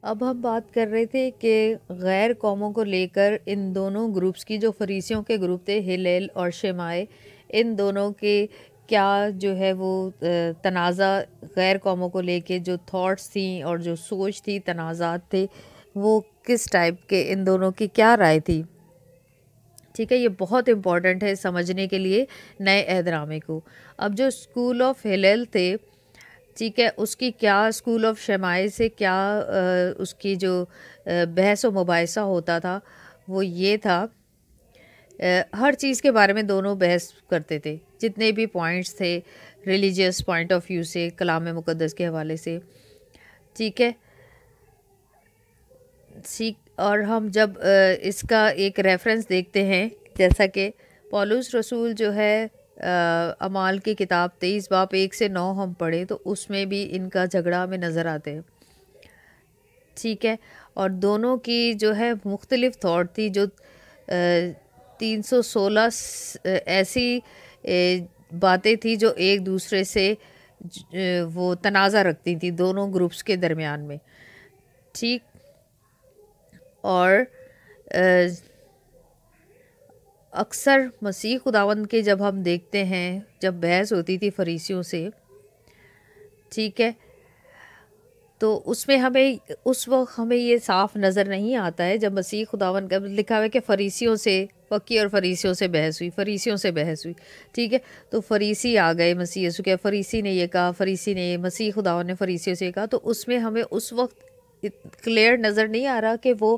اب ہم بات کر رہے تھے کہ غیر قوموں کو لے کر ان دونوں گروپس کی، جو فریسیوں کے گروپ تھے ہلیل اور شمائے، ان دونوں کے کیا جو ہے وہ تنازع غیر قوموں کو لے کے جو تھاٹس تھیں اور جو سوچ تھی، تنازعات تھے، وہ کس ٹائپ کے، ان دونوں کی کیا رائے تھی. ٹھیک ہے، یہ بہت امپورٹنٹ ہے سمجھنے کے لیے نئے عہد نامے کو. اب جو اسکول آف ہلیل تھے، ٹھیک ہے، اس کی کیا اسکول آف شمائے سے کیا اس کی جو بحث و مباحثہ ہوتا تھا وہ یہ تھا، ہر چیز کے بارے میں دونوں بحث کرتے تھے، جتنے بھی پوائنٹس تھے ریلیجیس پوائنٹ آف ویو سے، کلام مقدس کے حوالے سے. ٹھیک ہے، اور ہم جب اس کا ایک ریفرنس دیکھتے ہیں، جیسا کہ پولس رسول جو ہے اعمال کی کتاب 23 باب 1 سے 9 ہم پڑھیں تو اس میں بھی ان کا جھگڑا ہمیں نظر آتے ہیں. ٹھیک ہے، اور دونوں کی جو ہے مختلف تھاٹ تھی، جو 316 ایسی باتیں تھی جو ایک دوسرے سے وہ تنازع رکھتی تھی دونوں گروپس کے درمیان میں. ٹھیک، اور اکثر مسیح خداوند کے جب ہم دیکھتے ہیں، جب بحث ہوتی تھی فریسیوں سے، ٹھیک ہے، تو اس میں اس وقت ہمیں یہ صاف نظر نہیں آتا ہے. جب مسیح خداوند کا لکھا ہوا ہے کہ فریسیوں سے پکی اور فریسیوں سے بحث ہوئی، ٹھیک ہے، تو فریسی آ گئے مسیح یسوع کے، فریسی نے یہ کہا، فریسی نے، مسیح خداوند نے فریسیوں سے کہا. تو اس میں ہمیں اس وقت کلیئر نظر نہیں آ رہا کہ وہ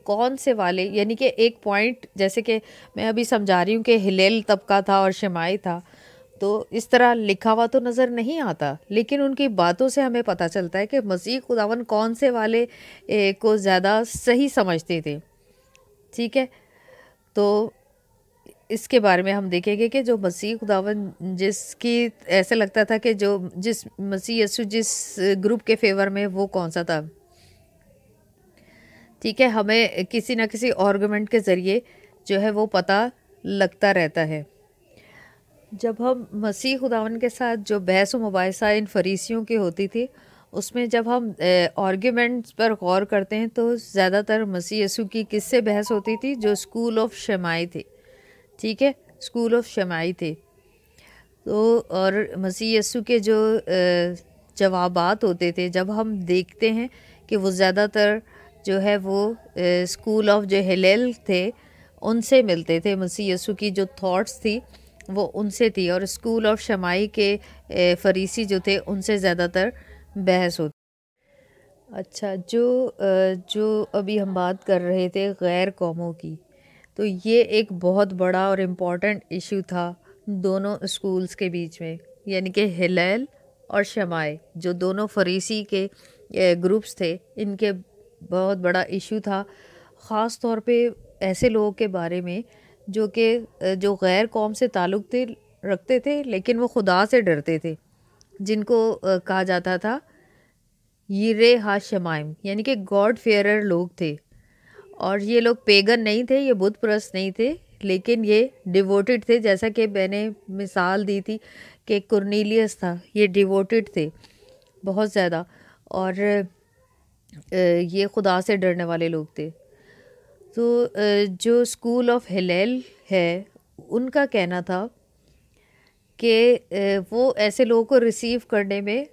کون سے والے، یعنی کہ ایک پوائنٹ جیسے کہ میں ابھی سمجھا رہی ہوں کہ ہلیل طبقہ تھا اور شمائی تھا، تو اس طرح لکھا ہوا تو نظر نہیں آتا، لیکن ان کی باتوں سے ہمیں پتہ چلتا ہے کہ مسیح خداوند کون سے والے کو زیادہ صحیح سمجھتے تھے. ٹھیک ہے، تو اس کے بارے میں ہم دیکھیں گے کہ جو مسیح خداوند جس کی ایسے لگتا تھا کہ جس مسیح یسوع جس گروپ کے فیور میں، وہ کون سا تھا. ٹھیک ہے، ہمیں کسی نہ کسی آرگومنٹ کے ذریعے جو ہے وہ پتہ لگتا رہتا ہے. جب ہم مسیح خداوند کے ساتھ جو بحث و مباحثہ ان فریسیوں کی ہوتی تھی، اس میں جب ہم آرگیومنٹس پر غور کرتے ہیں تو زیادہ تر مسیح یسوع کی کس سے بحث ہوتی تھی؟ جو اسکول آف شمائی تھے. ٹھیک ہے، اسکول آف شمائی تھے. تو اور مسیح یسوع کے جو جوابات ہوتے تھے، جب ہم دیکھتے ہیں کہ وہ زیادہ تر جو ہے وہ اسکول آف جو ہلیل تھے ان سے ملتے تھے. مسیح یسوع کی جو تھاٹس تھی وہ ان سے تھی، اور اسکول آف شمائی کے فریسی جو تھے ان سے زیادہ تر بحث ہوتی. اچھا، جو ابھی ہم بات کر رہے تھے غیر قوموں کی، تو یہ ایک بہت بڑا اور امپورٹنٹ ایشو تھا دونوں اسکولز کے بیچ میں، یعنی کہ ہلیل اور شمائی جو دونوں فریسی کے گروپس تھے، ان کے بہت بڑا ایشو تھا، خاص طور پہ ایسے لوگوں کے بارے میں جو غیر قوم سے تعلق رکھتے تھے لیکن وہ خدا سے ڈرتے تھے، جن کو کہا جاتا تھا یرے ہا شمائم، یعنی کہ گاڈ فیئرر لوگ تھے. اور یہ لوگ پیگن نہیں تھے، یہ بت پرست نہیں تھے، لیکن یہ ڈیووٹڈ تھے. جیسا کہ میں نے مثال دی تھی کہ کرنیلیس تھا، یہ ڈیووٹڈ تھے بہت زیادہ، اور یہ خدا سے ڈرنے والے لوگ تھے. تو جو اسکول آف ہلیل ہے ان کا کہنا تھا کہ وہ ایسے لوگوں کو ریسیو کرنے میں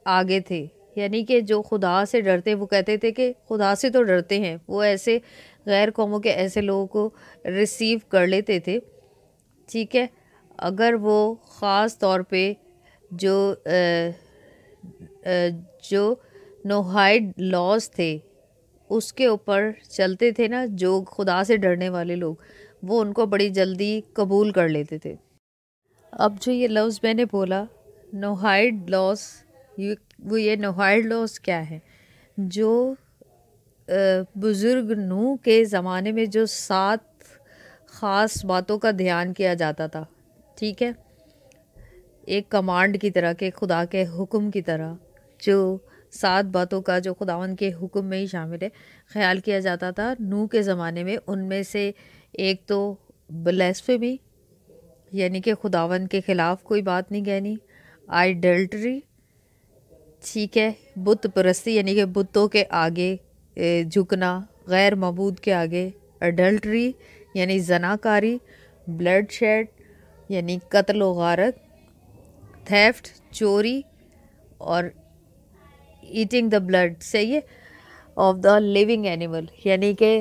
آگے تھے، یعنی کہ جو خدا سے ڈرتے، وہ کہتے تھے کہ خدا سے تو ڈرتے ہیں، وہ ایسے غیر قوموں کے ایسے لوگوں کو ریسیو کر لیتے تھے. ٹھیک ہے، اگر وہ خاص طور پہ جو نوہائڈ لاز تھے اس کے اوپر چلتے تھے نا، جو خدا سے ڈرنے والے لوگ، وہ ان کو بڑی جلدی قبول کر لیتے تھے. اب جو یہ لفظ میں نے بولا نوہائڈ لاز، وہ یہ نوہائڈ لاز کیا ہے؟ جو بزرگ نوح کے زمانے میں جو 7 خاص باتوں کا دھیان کیا جاتا تھا، ٹھیک ہے، ایک کمانڈ کی طرح، کہ خدا کے حکم کی طرح، جو 7 باتوں کا جو خداوند کے حکم میں ہی شامل ہے، خیال کیا جاتا تھا نوح کے زمانے میں. ان میں سے ایک تو بلیسفیمی، یعنی کہ خداوند کے خلاف کوئی بات نہیں کہنی، آئیڈلٹری، ٹھیک ہے، بت پرستی، یعنی کہ بتوں کے آگے جھکنا غیر معبود کے آگے، اڈلٹری یعنی زناکاری، بلڈ شیڈ یعنی قتل و غارت، تھیفٹ چوری، اور ایٹنگ دا بلڈ صحیح ہے آف دا لیونگ اینیمل یعنی کہ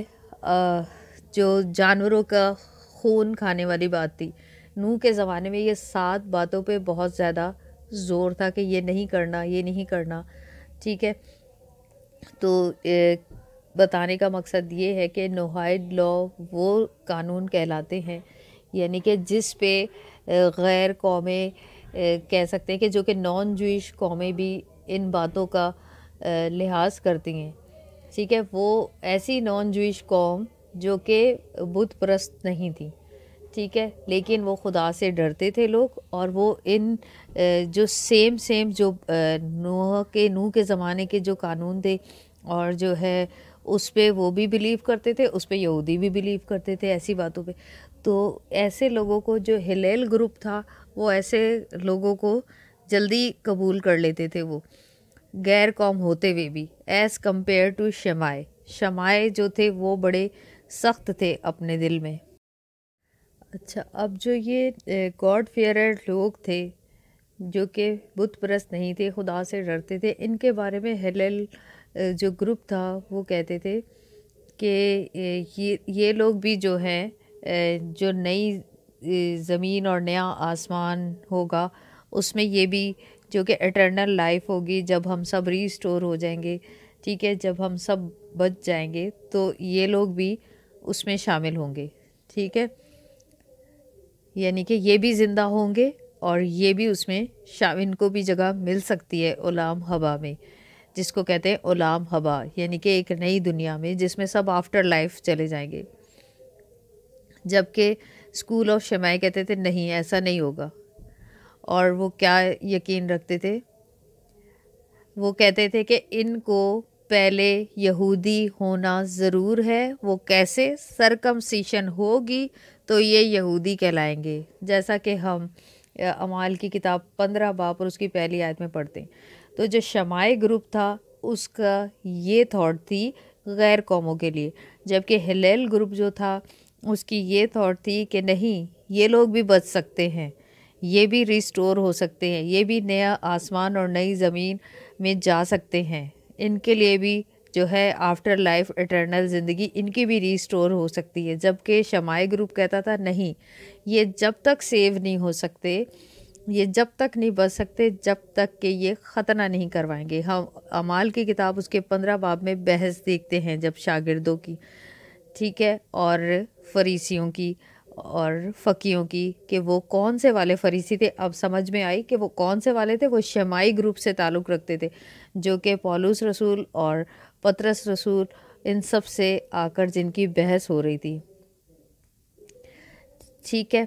جو جانوروں کا خون کھانے والی بات تھی۔ نوح کے زمانے میں یہ 7 باتوں پہ بہت زیادہ زور تھا کہ یہ نہیں کرنا، یہ نہیں کرنا، ٹھیک ہے۔ تو بتانے کا مقصد یہ ہے کہ نوحائیڈ لا وہ قانون کہلاتے ہیں یعنی کہ جس پہ غیر قومیں کہہ سکتے ہیں کہ جو کہ نان جوئش قومیں بھی ان باتوں کا لحاظ کرتی ہیں، ٹھیک ہے۔ وہ ایسی نان جوئش قوم جو کہ بت پرست نہیں تھی، ٹھیک ہے، لیکن وہ خدا سے ڈرتے تھے لوگ، اور وہ ان جو سیم جو نوح کے زمانے کے جو قانون تھے اور جو ہے اس پہ وہ بھی بلیو کرتے تھے، اس پہ یہودی بھی بلیو کرتے تھے ایسی باتوں پہ۔ تو ایسے لوگوں کو جو ہلیل گروپ تھا وہ ایسے لوگوں کو جلدی قبول کر لیتے تھے، وہ غیر قوم ہوتے ہوئے بھی، ایز کمپیئر ٹو شمائے جو تھے وہ بڑے سخت تھے اپنے دل میں۔ اچھا، اب جو یہ گاڈ فیئرر لوگ تھے جو کہ بت پرست نہیں تھے، خدا سے ڈرتے تھے، ان کے بارے میں ہلیل جو گروپ تھا وہ کہتے تھے کہ یہ لوگ بھی جو ہیں جو نئی زمین اور نیا آسمان ہوگا اس میں یہ بھی جو کہ ایٹرنل لائف ہوگی، جب ہم سب ریسٹور ہو جائیں گے، ٹھیک ہے، جب ہم سب بچ جائیں گے تو یہ لوگ بھی اس میں شامل ہوں گے، ٹھیک ہے، یعنی کہ یہ بھی زندہ ہوں گے اور یہ بھی اس میں ان کو بھی جگہ مل سکتی ہے عالم ہبا میں، جس کو کہتے ہیں عالم ہبا، یعنی کہ ایک نئی دنیا میں جس میں سب آفٹر لائف چلے جائیں گے۔ جبکہ اسکول آف شمائے کہتے تھے نہیں، ایسا نہیں ہوگا۔ اور وہ کیا یقین رکھتے تھے؟ وہ کہتے تھے کہ ان کو پہلے یہودی ہونا ضرور ہے۔ وہ کیسے؟ سرکمسیشن ہوگی تو یہ یہودی کہلائیں گے، جیسا کہ ہم اعمال کی کتاب 15 باب اور اس کی پہلی آیت میں پڑھتے ہیں۔ تو جو شمائے گروپ تھا اس کا یہ تھاٹ تھی غیر قوموں کے لیے، جبکہ ہلیل گروپ جو تھا اس کی یہ تھاٹ تھی کہ نہیں، یہ لوگ بھی بچ سکتے ہیں، یہ بھی ریسٹور ہو سکتے ہیں، یہ بھی نیا آسمان اور نئی زمین میں جا سکتے ہیں، ان کے لیے بھی جو ہے آفٹر لائف ایٹرنل زندگی ان کی بھی ریسٹور ہو سکتی ہے۔ جبکہ شمائے گروپ کہتا تھا نہیں، یہ جب تک سیو نہیں ہو سکتے، یہ جب تک نہیں بچ سکتے جب تک کہ یہ ختنہ نہیں کروائیں گے۔ ہم اعمال کی کتاب اس کے 15 باب میں بحث دیکھتے ہیں جب شاگردوں کی، ٹھیک ہے، اور فریسیوں کی اور فقیوں کی، کہ وہ کون سے والے فریسی تھے۔ اب سمجھ میں آئی کہ وہ کون سے والے تھے۔ وہ شمائی گروپ سے تعلق رکھتے تھے، جو کہ پولس رسول اور پطرس رسول ان سب سے آ کر جن کی بحث ہو رہی تھی، ٹھیک ہے۔